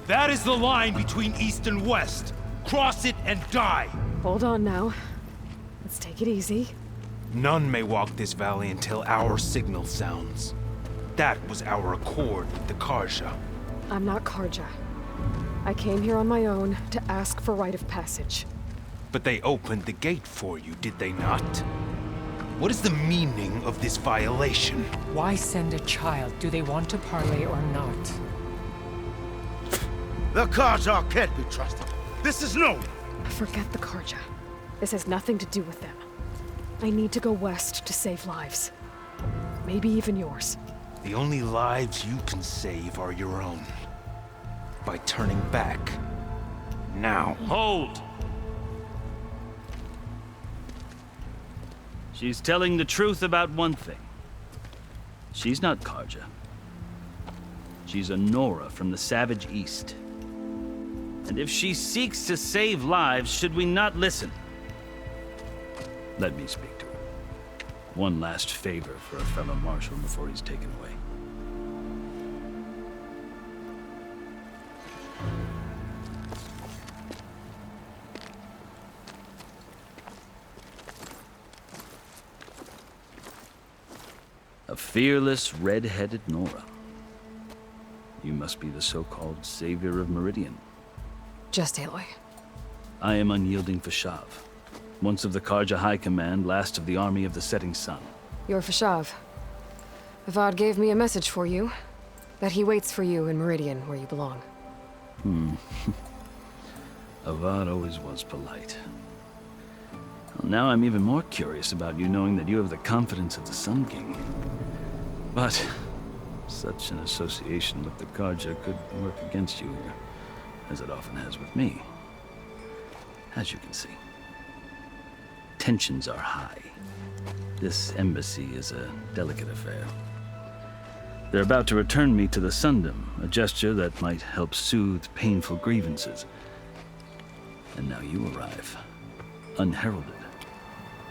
That is the line between East and West. Cross it and die. Hold on now. Let's take it easy. None may walk this valley until our signal sounds. That was our accord with the Karja. I'm not Karja. I came here on my own to ask for rite of passage. But they opened the gate for you, did they not? What is the meaning of this violation? Why send a child? Do they want to parley or not? The Karja can't be trusted. This is known. Forget the Karja. This has nothing to do with them. I need to go west to save lives. Maybe even yours. The only lives you can save are your own. By turning back. Now. Hold! She's telling the truth about one thing. She's not Karja. She's a Nora from the Savage East. And if she seeks to save lives, should we not listen? Let me speak to her. One last favor for a fellow marshal before he's taken away. A fearless, red-headed Nora. You must be the so-called savior of Meridian. Just Aloy. I am unyielding Fashav. Once of the Karja High Command, last of the army of the Setting Sun. You're Fashav. Avad gave me a message for you. That he waits for you in Meridian, where you belong. Avad always was polite. Well, now I'm even more curious about you knowing that you have the confidence of the Sun King. But such an association with the Karja could work against you here, as it often has with me. As you can see. Tensions are high. This embassy is a delicate affair. They're about to return me to the Sundom, a gesture that might help soothe painful grievances. And now you arrive, unheralded.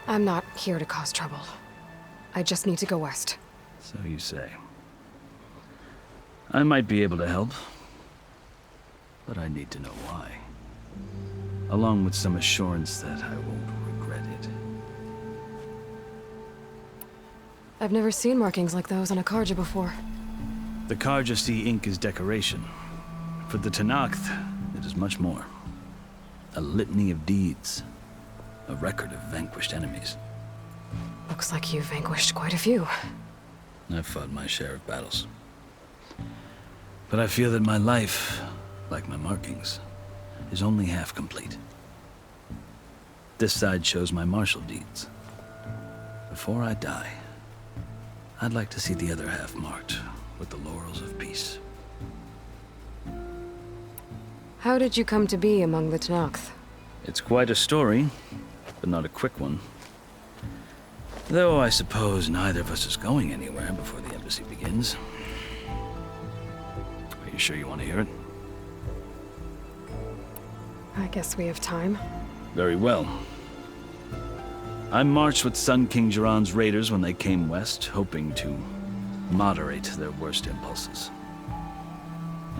I'm not here to cause trouble. I just need to go west. So you say. I might be able to help, but I need to know why. Along with some assurance that I won't regret it. I've never seen markings like those on a Karja before. The Karja see ink as decoration. For the Tenakth, it is much more. A litany of deeds. A record of vanquished enemies. Looks like you've vanquished quite a few. I've fought my share of battles. But I feel that my life, like my markings, is only half complete. This side shows my martial deeds. Before I die, I'd like to see the other half marked with the laurels of peace. How did you come to be among the Tenakth? It's quite a story, but not a quick one. Though I suppose neither of us is going anywhere before the embassy begins. Are you sure you want to hear it? I guess we have time. Very well. I marched with Sun King Jiran's raiders when they came west, hoping to moderate their worst impulses.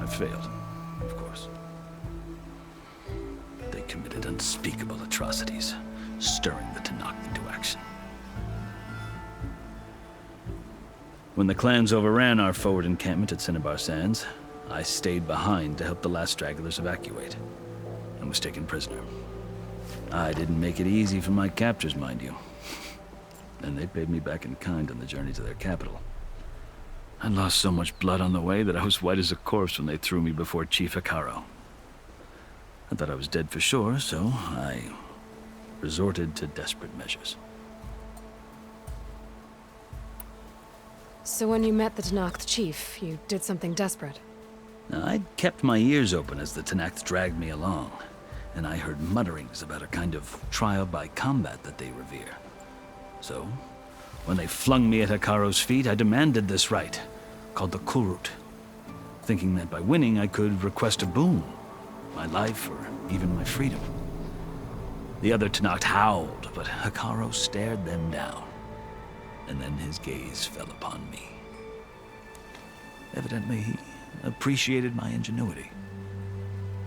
I failed, of course. They committed unspeakable atrocities, stirring the Tenakth into action. When the clans overran our forward encampment at Cinnabar Sands, I stayed behind to help the last stragglers evacuate, and was taken prisoner. I didn't make it easy for my captors, mind you. And they paid me back in kind on the journey to their capital. I lost so much blood on the way that I was white as a corpse when they threw me before Chief Hekaro. I thought I was dead for sure, so I resorted to desperate measures. So when you met the Tenakth chief, you did something desperate? I'd kept my ears open as the Tenakth dragged me along, and I heard mutterings about a kind of trial by combat that they revere. So, when they flung me at Hekaro's feet, I demanded this rite, called the Kurut, thinking that by winning I could request a boon, my life or even my freedom. The other Tenakth howled, but Hekaro stared them down, and then his gaze fell upon me. Evidently, he appreciated my ingenuity.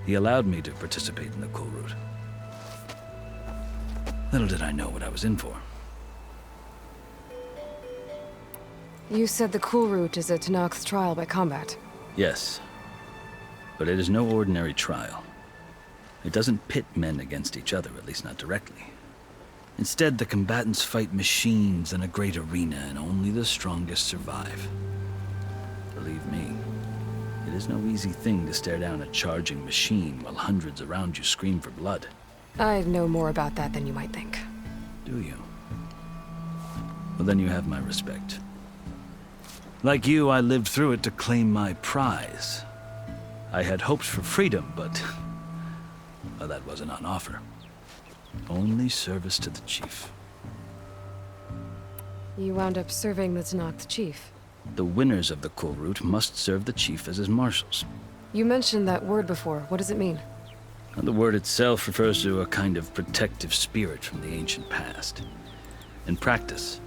He allowed me to participate in the cool route. Little did I know what I was in for. You said the cool route is a Tenakth's trial by combat. Yes, but it is no ordinary trial. It doesn't pit men against each other, at least not directly. Instead, the combatants fight machines in a great arena, and only the strongest survive. Believe me, it is no easy thing to stare down a charging machine while hundreds around you scream for blood. I know more about that than you might think. Do you? Well, then you have my respect. Like you, I lived through it to claim my prize. I had hopes for freedom, but well, that wasn't on offer. Only service to the chief. You wound up serving the Tenakth chief. The winners of the cool route must serve the chief as his marshals. You mentioned that word before. What does it mean? The word itself refers to a kind of protective spirit from the ancient past. In practice,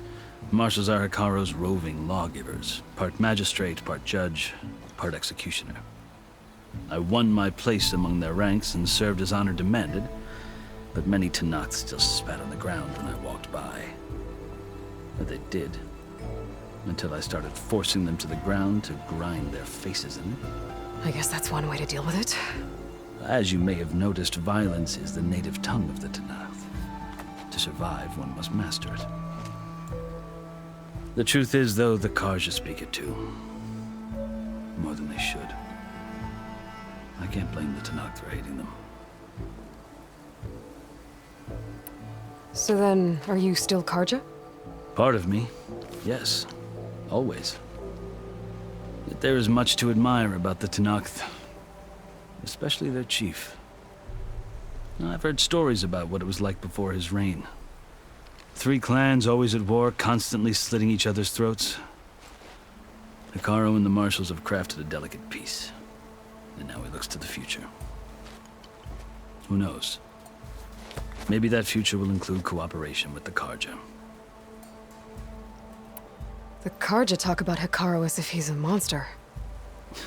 marshals are Hekarro's roving lawgivers, part magistrate, part judge, part executioner. I won my place among their ranks and served as honor demanded, but many Tenakths still spat on the ground when I walked by. But they did, until I started forcing them to the ground to grind their faces in it. I guess that's one way to deal with it. As you may have noticed, violence is the native tongue of the Tenakth. To survive, one must master it. The truth is, though, the Karja speak it too. More than they should. I can't blame the Tenakth for hating them. So then, are you still Karja? Part of me, yes. Always. Yet there is much to admire about the Tenakth. Especially their chief. I've heard stories about what it was like before his reign. 3 clans always at war, constantly slitting each other's throats. Hekarro and the marshals have crafted a delicate peace. And now he looks to the future. Who knows? Maybe that future will include cooperation with the Karja. The Karja talk about Hekarro as if he's a monster.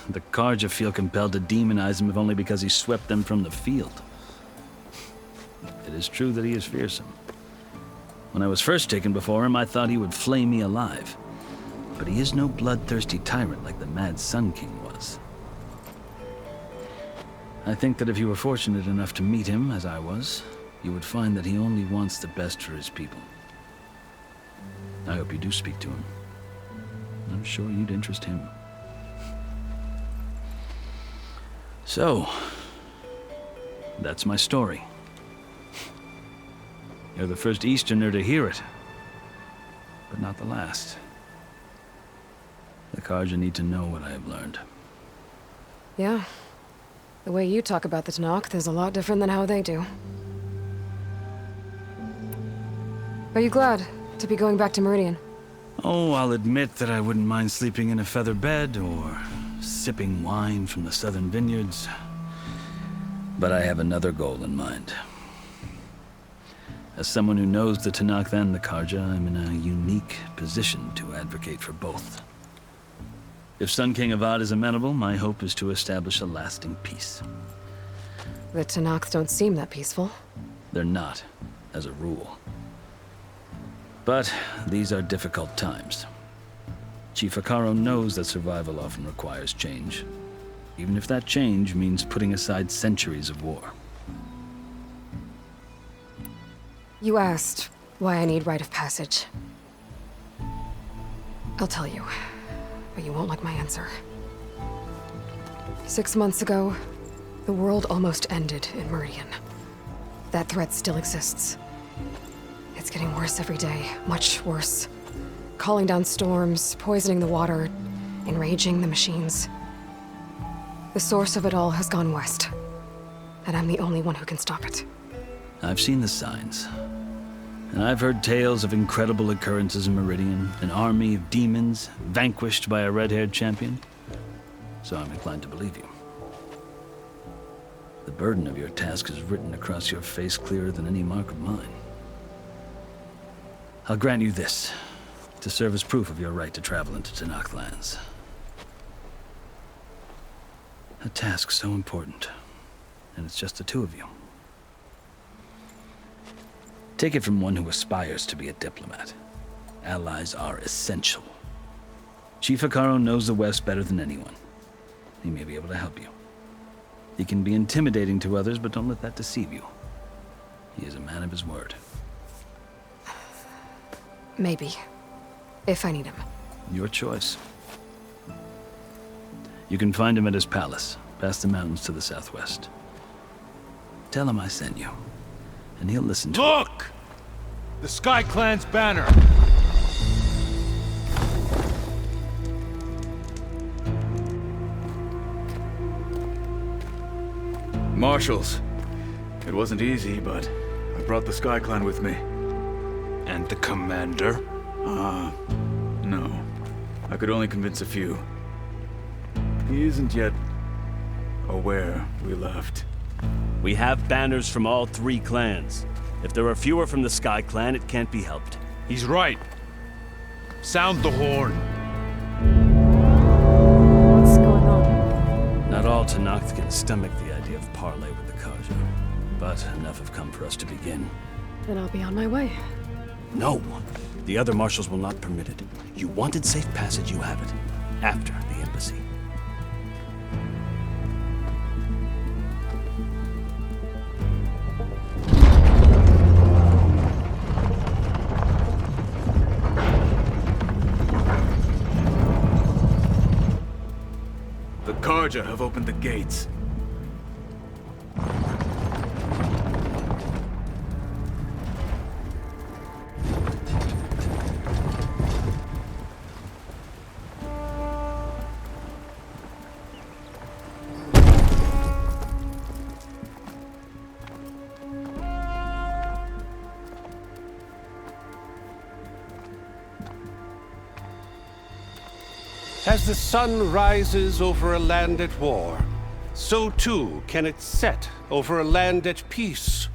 The Karja feel compelled to demonize him if only because he swept them from the field. It is true that he is fearsome. When I was first taken before him, I thought he would flay me alive. But he is no bloodthirsty tyrant like the Mad Sun King was. I think that if you were fortunate enough to meet him, as I was, you would find that he only wants the best for his people. I hope you do speak to him. I'm sure you'd interest him. So, that's my story. You're the first Easterner to hear it, but not the last. The Karja need to know what I have learned. Yeah. The way you talk about the Tenakth is a lot different than how they do. Are you glad to be going back to Meridian? Oh, I'll admit that I wouldn't mind sleeping in a feather bed or sipping wine from the southern vineyards. But I have another goal in mind. As someone who knows the Tenakth and the Karja, I'm in a unique position to advocate for both. If Sun King Avad is amenable, my hope is to establish a lasting peace. The Tenakth don't seem that peaceful. They're not, as a rule. But these are difficult times. Chief Hekarro knows that survival often requires change, even if that change means putting aside centuries of war. You asked why I need rite of passage. I'll tell you, but you won't like my answer. 6 months ago, the world almost ended in Meridian. That threat still exists. It's getting worse every day, much worse. Calling down storms, poisoning the water, enraging the machines. The source of it all has gone west, and I'm the only one who can stop it. I've seen the signs. And I've heard tales of incredible occurrences in Meridian, an army of demons vanquished by a red-haired champion. So I'm inclined to believe you. The burden of your task is written across your face clearer than any mark of mine. I'll grant you this, to serve as proof of your right to travel into Tenakth lands. A task so important, and it's just the two of you. Take it from one who aspires to be a diplomat. Allies are essential. Chief Hikaru knows the West better than anyone. He may be able to help you. He can be intimidating to others, but don't let that deceive you. He is a man of his word. Maybe. If I need him. Your choice. You can find him at his palace, past the mountains to the southwest. Tell him I sent you, and he'll listen to you. Look! The Sky Clan's banner! Marshals. It wasn't easy, but I brought the Sky Clan with me. And the commander? No. I could only convince a few. He isn't yet aware we left. We have banners from all 3 clans. If there are fewer from the Sky Clan, it can't be helped. He's right. Sound the horn. What's going on? Not all Tenakth can stomach the idea of parley with the Karja, but enough have come for us to begin. Then I'll be on my way. No! The other marshals will not permit it. You wanted safe passage, you have it. After the embassy. The Karja have opened the gates. As the sun rises over a land at war, so too can it set over a land at peace.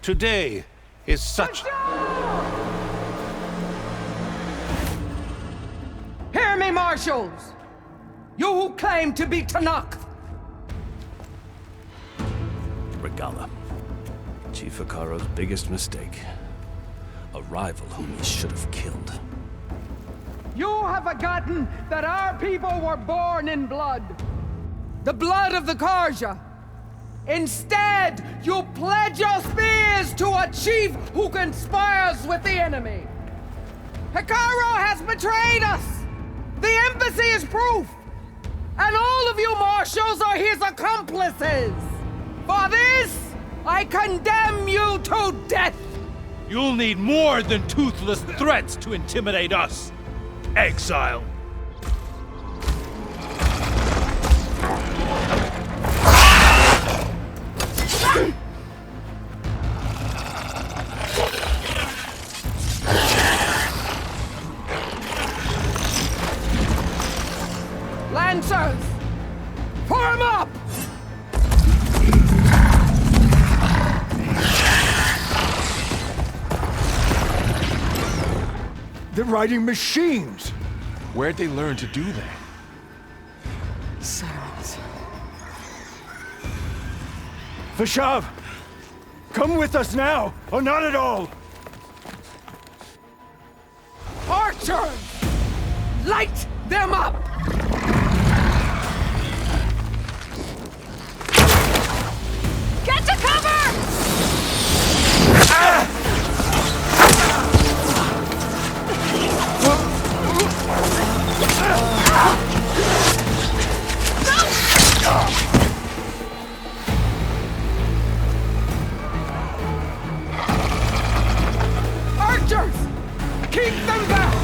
Today is such... Hear me, marshals! You who claim to be Tenakth! Regala. Chief Hikaru's biggest mistake. A rival whom he should have killed. You have forgotten that our people were born in blood. The blood of the Karja. Instead, you pledge your spears to a chief who conspires with the enemy. Hikaru has betrayed us! The embassy is proof! And all of you marshals are his accomplices! For this, I condemn you to death! You'll need more than toothless threats to intimidate us. Exile. Lancers! Form up! They're riding machines! Where'd they learn to do that? Silence. Vashav! Come with us now, or not at all! Archers! Light them up! Get to cover! Archers! Keep them back!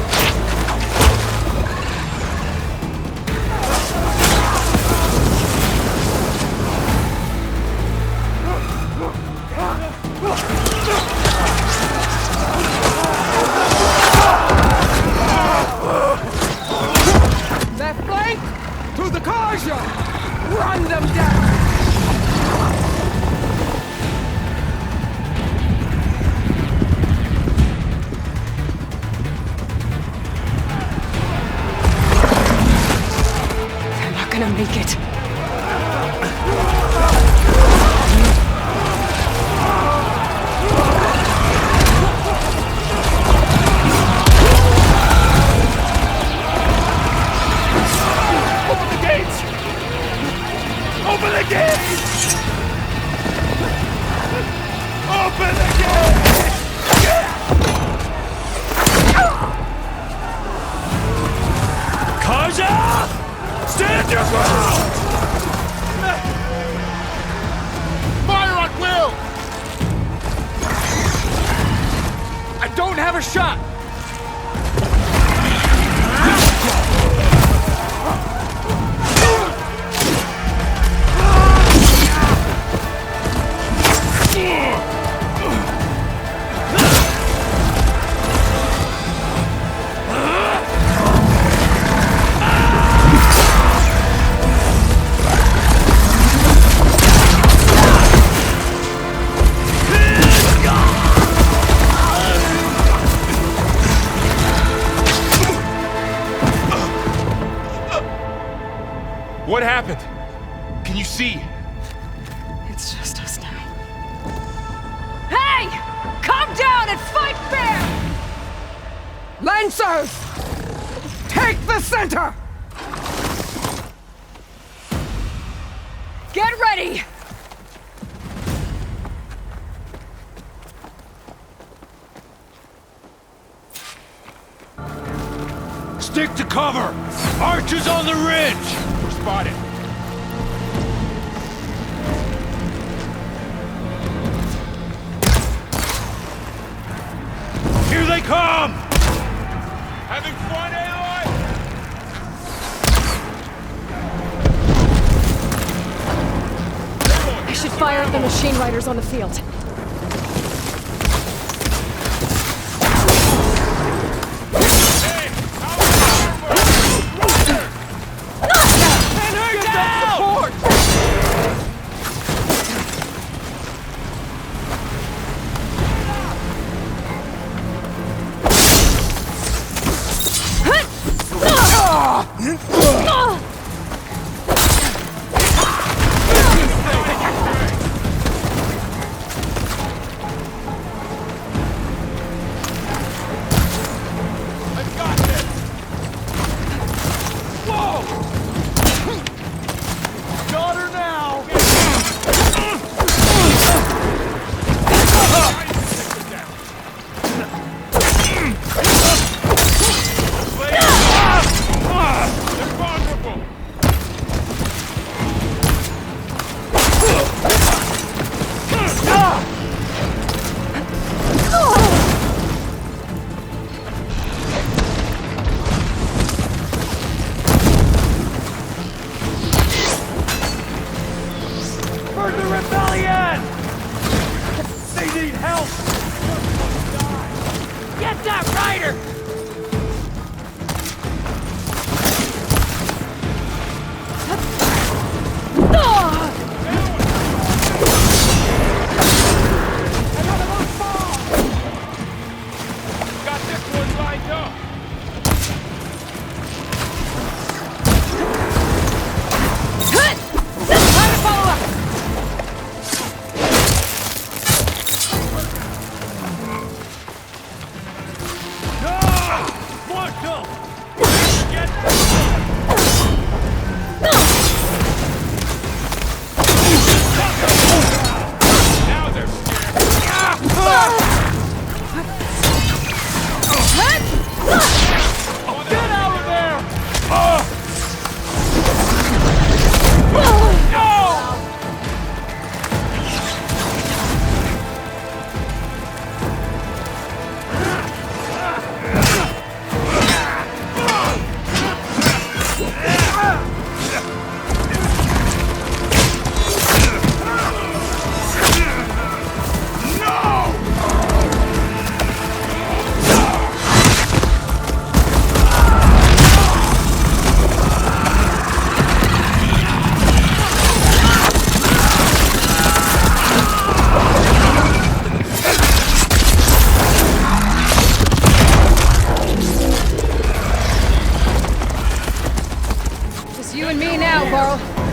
Open the gate! Karja! Stand your ground! Fire at will! I don't have a shot! What happened? Can you see? It's just us now. Hey! Come down and fight fair! Lancers! Take the center! Get ready! Stick to cover! Archers on the ridge! We're spotted. Here they come! Having fun, Aloy? I should fire at the machine riders on the field.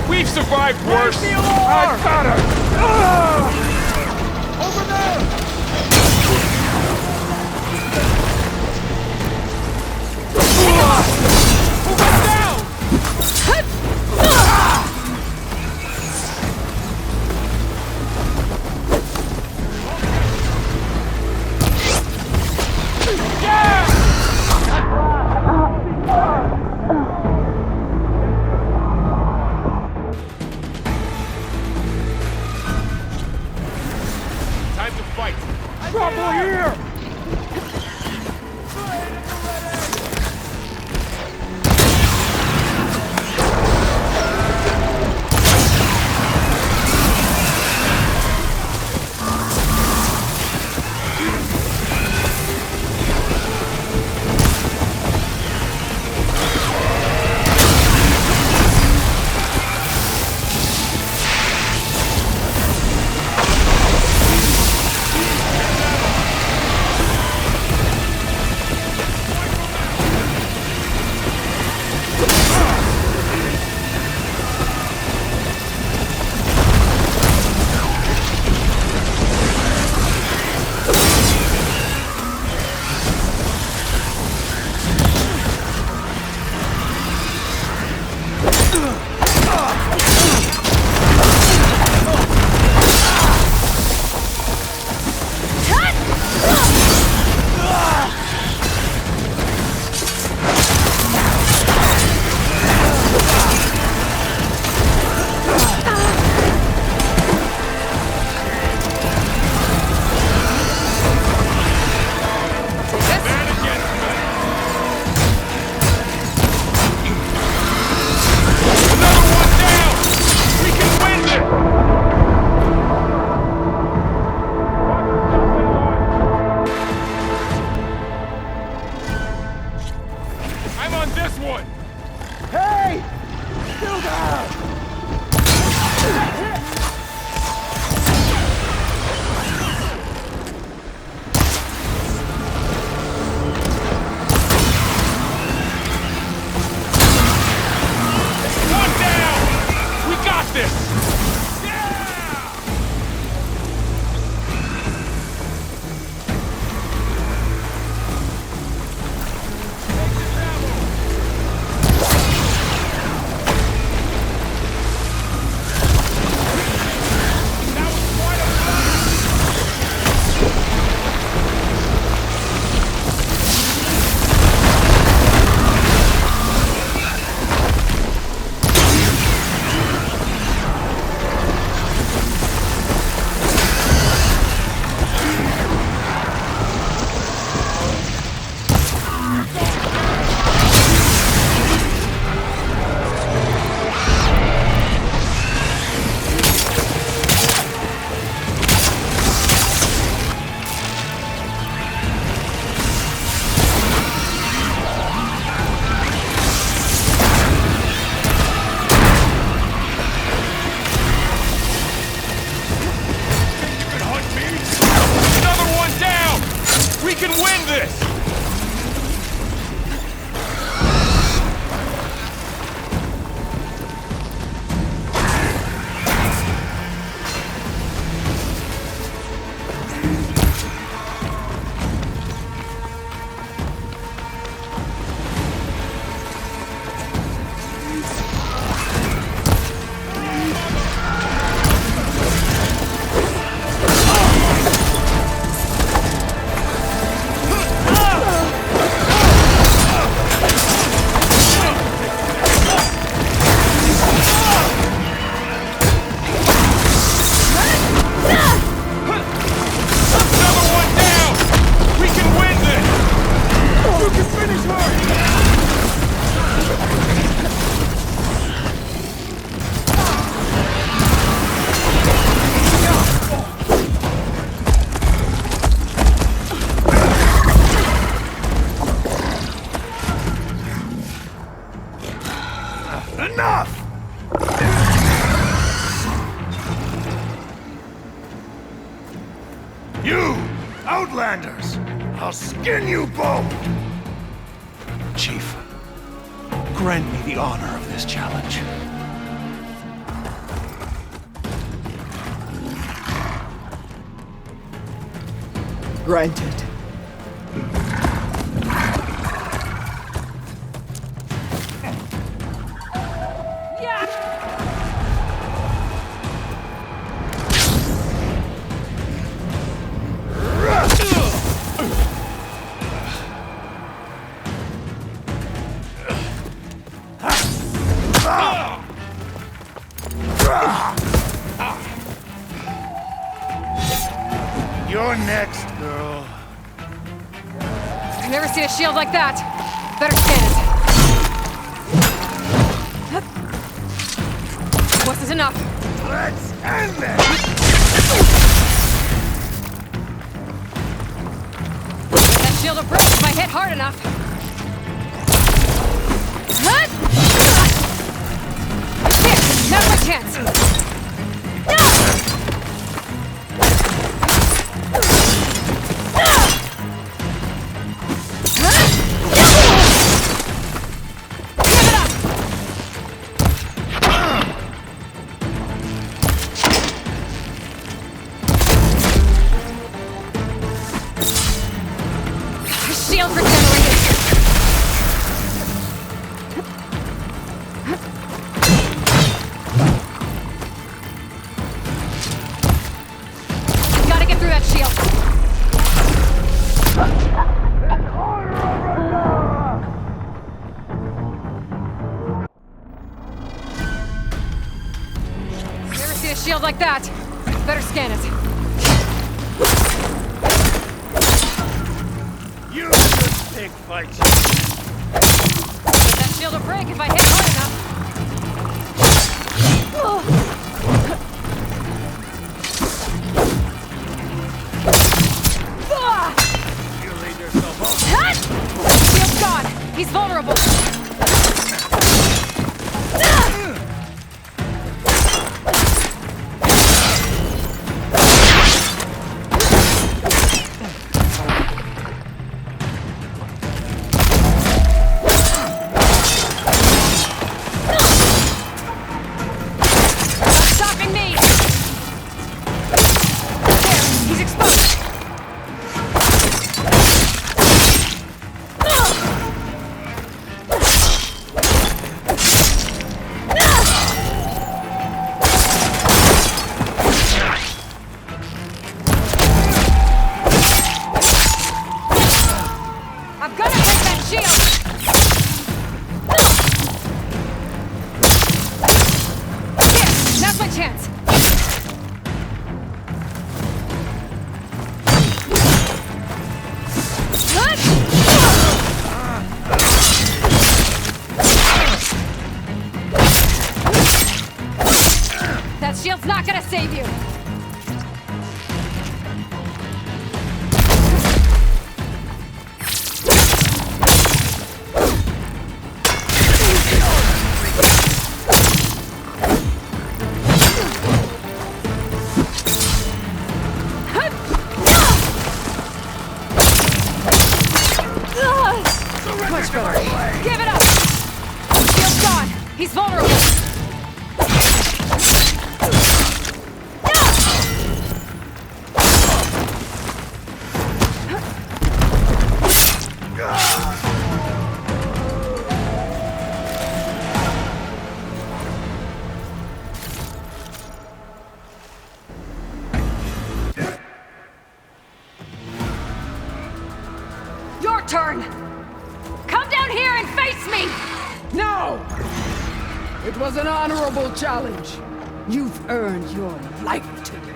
We've survived worse! I've got her! Over there! Who went down? trouble here! Outlanders! I'll skin you both! Chief, grant me the honor of this challenge. Granted. You're You're next, girl. I've never seen a shield like that. Better scan it. Wasn't enough. Let's end this! That shield will break if I hit hard enough. Here, now's my chance. Shield regenerated! Gotta get through that shield! Never seen a shield like that. Better scan it. You should think fight. That shield will break if I hit hard enough. You leave yourself up. Shield's gone. He's vulnerable. Chance. That shield's not gonna save you. Much better. Give it up! Shield's gone. He's vulnerable. Your turn! Come down here and face me! No! It was an honorable challenge. You've earned your life today.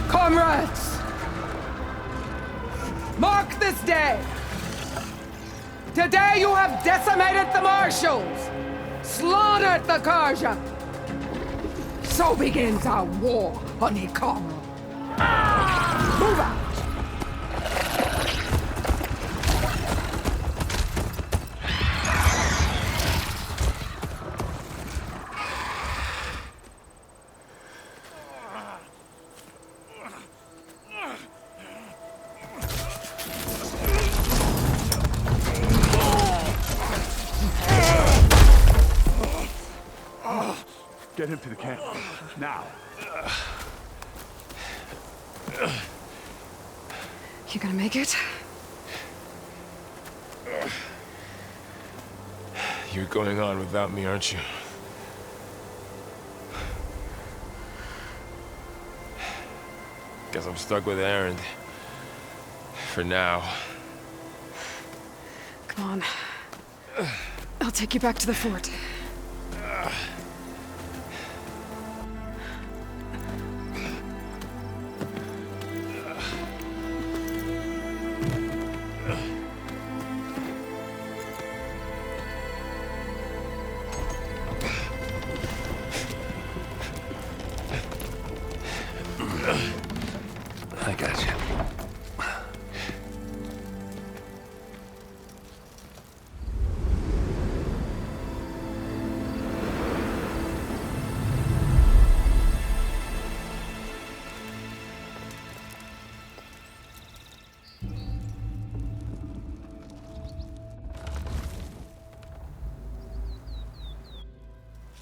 Comrades! Mark this day! Today you have decimated the Marshals! Slaughtered the Karja! So begins our war on Ikara. Move out! Get him to the camp. Now. You gonna make it? You're going on without me, aren't you? Guess I'm stuck with Erend. For now. Come on. I'll take you back to the fort.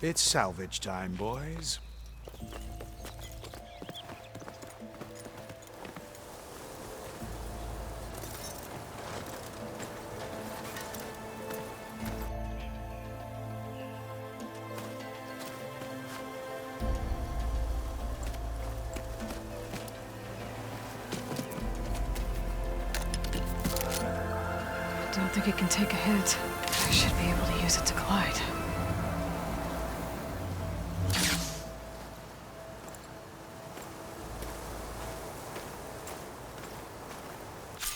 It's salvage time, boys. I don't think it can take a hit. I should be able to use it to glide.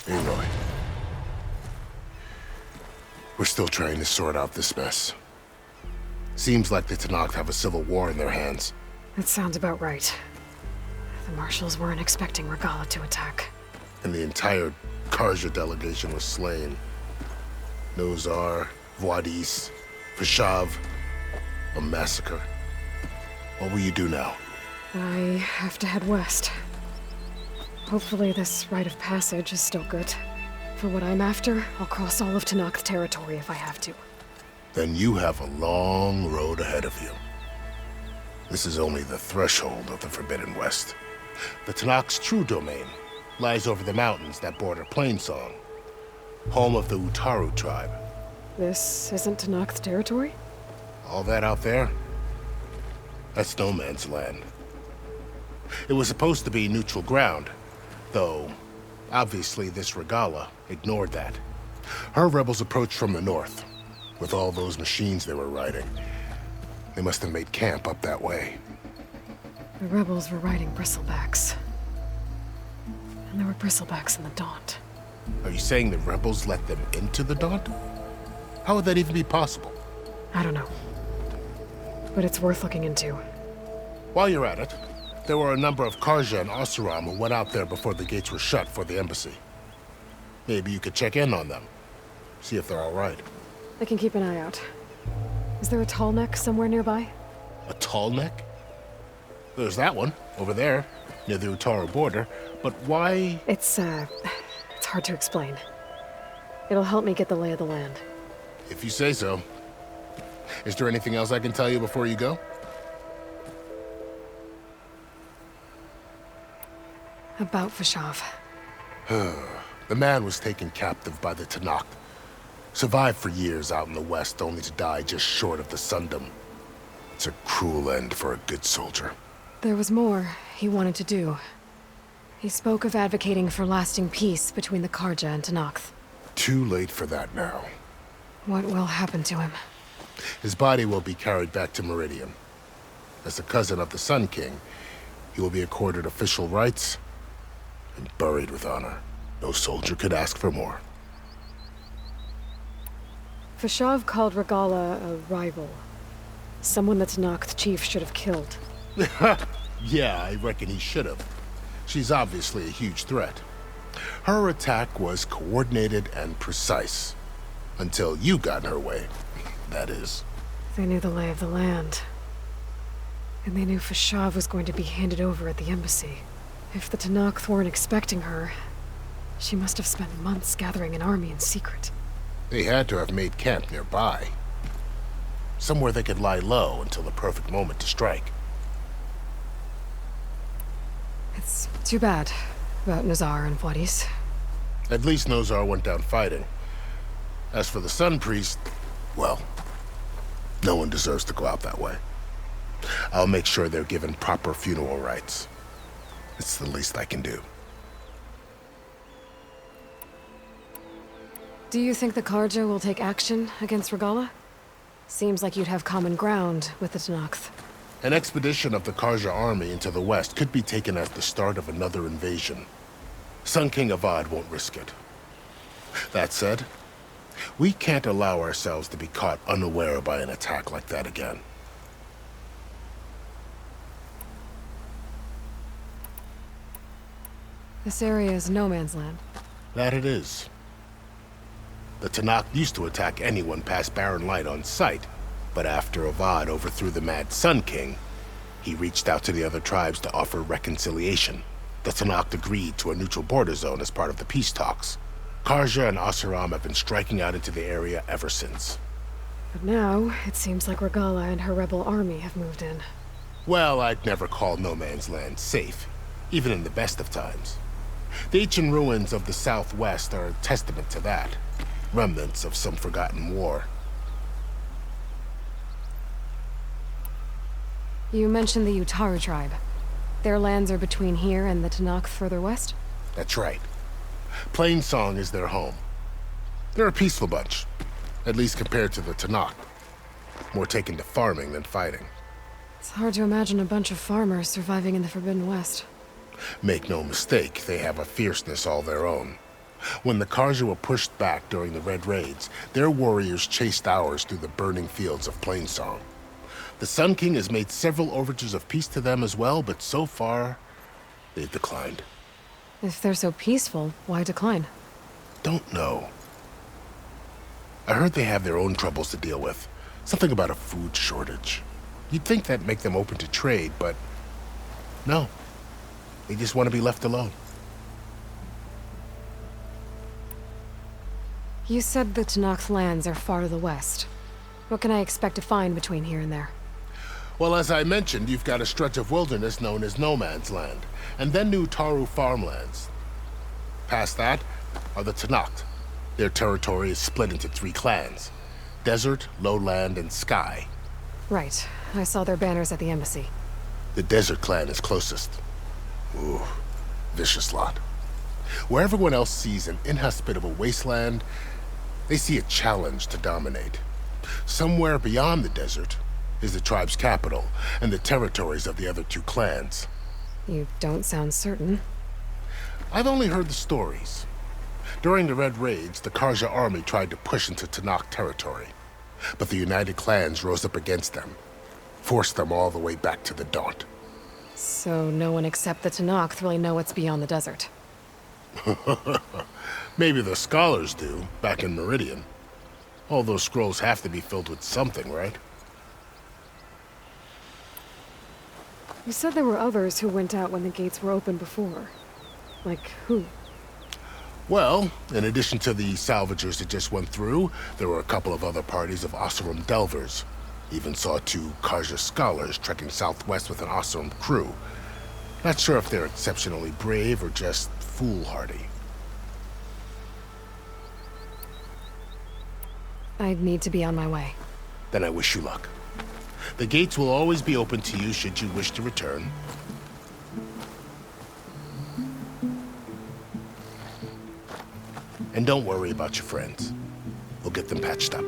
Aloy. We're still trying to sort out this mess. Seems like the Tenakth have a civil war in their hands. That sounds about right. The marshals weren't expecting Regala to attack. And the entire Karja delegation was slain. Nozar, Voidis, Fashav, a massacre. What will you do now? I have to head west. Hopefully this rite of passage is still good. For what I'm after, I'll cross all of Tenakth territory if I have to. Then you have a long road ahead of you. This is only the threshold of the Forbidden West. The Tenakth's true domain lies over the mountains that border Plainsong, home of the Utaru tribe. This isn't Tenakth territory? All that out there? That's no man's land. It was supposed to be neutral ground, though obviously this Regala ignored that. Her rebels approached from the north, with all those machines they were riding. They must have made camp up that way. The rebels were riding bristlebacks. And there were bristlebacks in the Daunt. Are you saying the rebels let them into the Daunt? How would that even be possible? I don't know. But it's worth looking into. While you're at it, there were a number of Karja and Oseram who went out there before the gates were shut for the embassy. Maybe you could check in on them. See if they're all right. I can keep an eye out. Is there a tall neck somewhere nearby? A tall neck? There's that one, over there, near the Utaru border. But why? It's hard to explain. It'll help me get the lay of the land. If you say so. Is there anything else I can tell you before you go? About Fashav. The man was taken captive by the Tenakth. Survived for years out in the west, only to die just short of the Sundom. It's a cruel end for a good soldier. There was more he wanted to do. He spoke of advocating for lasting peace between the Karja and Tenakth. Too late for that now. What will happen to him? His body will be carried back to Meridian. As a cousin of the Sun King, he will be accorded official rights and buried with honor. No soldier could ask for more. Fashav called Regala a rival. Someone the Tenakth chief should have killed. Yeah, I reckon he should have. She's obviously a huge threat. Her attack was coordinated and precise. Until you got in her way, that is. They knew the lay of the land. And they knew Fashav was going to be handed over at the embassy. If the Tenakth weren't expecting her, she must have spent months gathering an army in secret. They had to have made camp nearby. Somewhere they could lie low until the perfect moment to strike. It's too bad about Nozar and Voidis. At least Nozar went down fighting. As for the Sun Priest, well, no one deserves to go out that way. I'll make sure they're given proper funeral rites. It's the least I can do. Do you think the Karja will take action against Regala? Seems like you'd have common ground with the Tenakth. An expedition of the Karja army into the west could be taken as the start of another invasion. Sun King Avad won't risk it. That said, we can't allow ourselves to be caught unaware by an attack like that again. This area is no man's land. That it is. The Tenakth used to attack anyone past Barren Light on sight, but after Avad overthrew the Mad Sun King, he reached out to the other tribes to offer reconciliation. The Tenakth agreed to a neutral border zone as part of the peace talks. Karja and Oseram have been striking out into the area ever since. But now, it seems like Regala and her rebel army have moved in. Well, I'd never call No Man's Land safe, even in the best of times. The ancient ruins of the Southwest are a testament to that. Remnants of some forgotten war. You mentioned the Utaru tribe. Their lands are between here and the Tanakh further west? That's right. Plainsong is their home. They're a peaceful bunch, at least compared to the Tanakh. More taken to farming than fighting. It's hard to imagine a bunch of farmers surviving in the Forbidden West. Make no mistake, they have a fierceness all their own. When the Karja were pushed back during the Red Raids, their warriors chased ours through the burning fields of Plainsong. The Sun King has made several overtures of peace to them as well, but so far, they've declined. If they're so peaceful, why decline? Don't know. I heard they have their own troubles to deal with. Something about a food shortage. You'd think that'd make them open to trade, but no. They just want to be left alone. You said the Tanakh lands are far to the west. What can I expect to find between here and there? Well, as I mentioned, you've got a stretch of wilderness known as No Man's Land, and then New Taru farmlands. Past that are the Tanakh. Their territory is split into 3 clans: Desert, Lowland, and Sky. Right. I saw their banners at the embassy. The Desert clan is closest. Ooh, vicious lot. Where everyone else sees an inhospitable wasteland, they see a challenge to dominate. Somewhere beyond the desert is the tribe's capital and the territories of the other 2 clans. You don't sound certain. I've only heard the stories. During the Red Raids, the Karja army tried to push into Tanakh territory, but the united clans rose up against them, forced them all the way back to the Daunt. So no one except the Tanakh really know what's beyond the desert. Maybe the scholars do, back in Meridian. All those scrolls have to be filled with something, right? You said there were others who went out when the gates were open before. Like who? Well, in addition to the salvagers that just went through, there were a couple of other parties of Oseram delvers. Even saw 2 Karja scholars trekking southwest with an Oseram crew. Not sure if they're exceptionally brave or just foolhardy. I'd need to be on my way. Then I wish you luck. The gates will always be open to you should you wish to return. And don't worry about your friends. We'll get them patched up.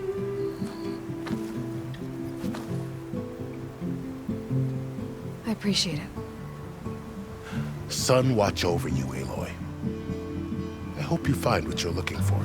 I appreciate it. Sun watch over you, Aloy. I hope you find what you're looking for.